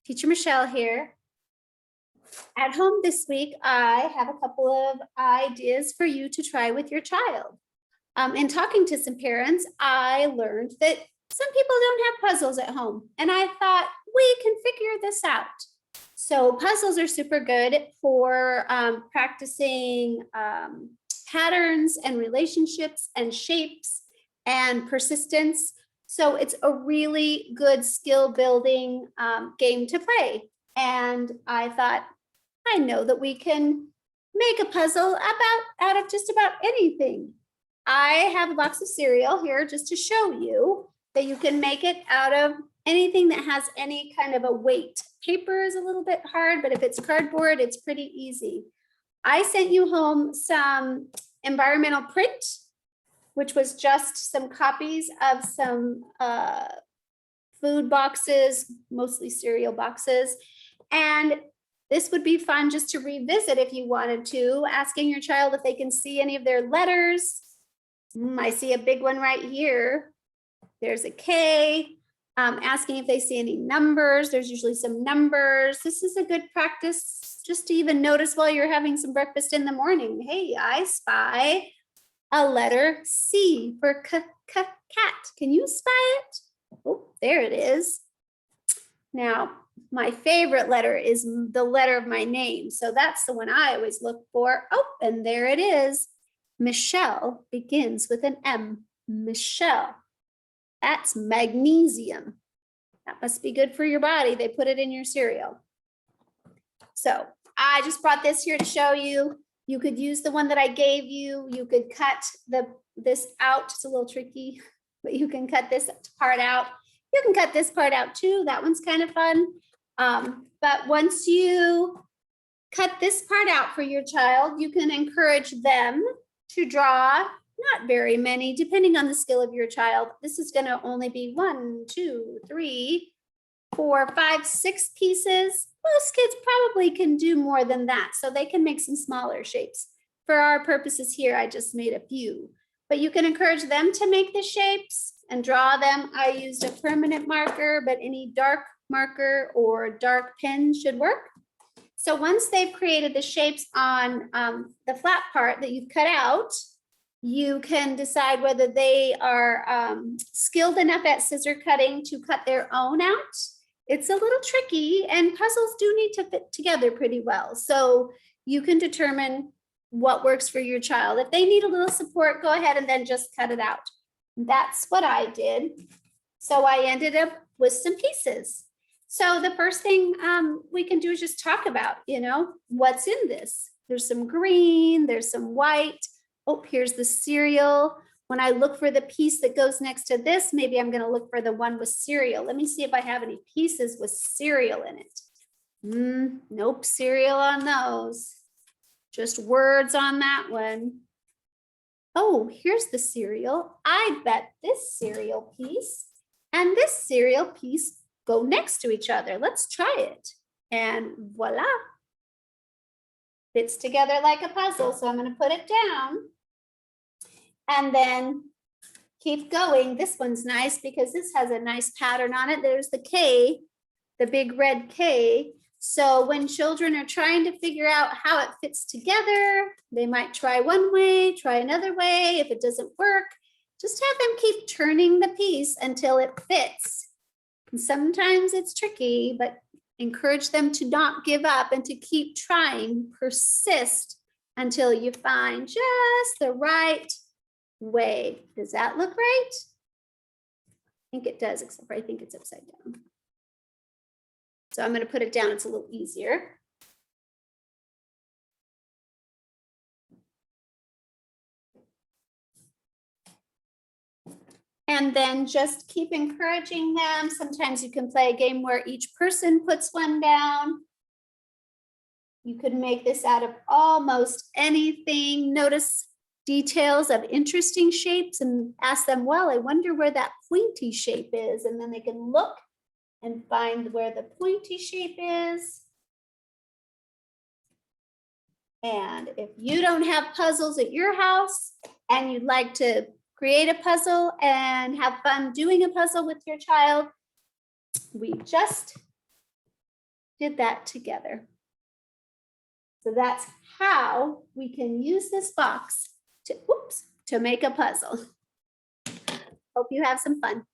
Teacher Michelle here. At home this week, I have a couple of ideas for you to try with your child. In talking to some parents, I learned that some people don't have puzzles at home, and I thought we can figure this out. So puzzles are super good for practicing patterns and relationships and shapes and persistence. So it's a really good skill building game to play. And I thought, I know that we can make a puzzle out of just about anything. I have a box of cereal here just to show you that you can make it out of anything that has any kind of a weight. Paper is a little bit hard, but if it's cardboard, it's pretty easy. I sent you home some environmental print, which was just some copies of some food boxes, mostly cereal boxes. And this would be fun just to revisit if you wanted to, asking your child if they can see any of their letters. I see a big one right here. There's a K. Asking if they see any numbers. There's usually some numbers. This is a good practice just to even notice while you're having some breakfast in the morning. Hey, I spy a letter C for cat. Can you spy it? Oh, there it is. Now, my favorite letter is the letter of my name. So that's the one I always look for. Oh, and there it is. Michelle begins with an M. Michelle. That's magnesium. That must be good for your body. They put it in your cereal. So I just brought this here to show you. You could use the one that I gave you. You could cut this out. It's a little tricky, but you can cut this part out. You can cut this part out too. That one's kind of fun. But once you cut this part out for your child, you can encourage them to draw not very many, depending on the skill of your child. This is going to only be 1, 2, 3, 4, 5, 6 pieces. Most kids probably can do more than that, so they can make some smaller shapes. For our purposes here, I just made a few, but you can encourage them to make the shapes and draw them. I used a permanent marker, but any dark marker or dark pen should work. So once they've created the shapes on the flat part that you've cut out, you can decide whether they are skilled enough at scissor cutting to cut their own out. It's a little tricky, and puzzles do need to fit together pretty well. So you can determine what works for your child. If they need a little support, go ahead and then just cut it out. That's what I did. So I ended up with some pieces. So the first thing we can do is just talk about, what's in this. There's some green, there's some white. Oh, here's the cereal. When I look for the piece that goes next to this, maybe I'm going to look for the one with cereal. Let me see if I have any pieces with cereal in it. Nope, cereal on those. Just words on that one. Oh, here's the cereal. I bet this cereal piece and this cereal piece go next to each other. Let's try it. And voila. Fits together like a puzzle. So I'm going to put it down. And then keep going. This one's nice because this has a nice pattern on it. There's the K, the big red K. So when children are trying to figure out how it fits together, they might try one way, try another way. If it doesn't work, just have them keep turning the piece until it fits. And sometimes it's tricky, but encourage them to not give up and to keep trying, persist until you find just the right way. Does that look right? I think it does, except for I think it's upside down. So I'm going to put it down. It's a little easier. And then just keep encouraging them. Sometimes you can play a game where each person puts one down. You could make this out of almost anything. Notice details of interesting shapes and ask them, well, I wonder where that pointy shape is. And then they can look and find where the pointy shape is. And if you don't have puzzles at your house and you'd like to create a puzzle and have fun doing a puzzle with your child, we just did that together. So that's how we can use this box to make a puzzle. Hope you have some fun.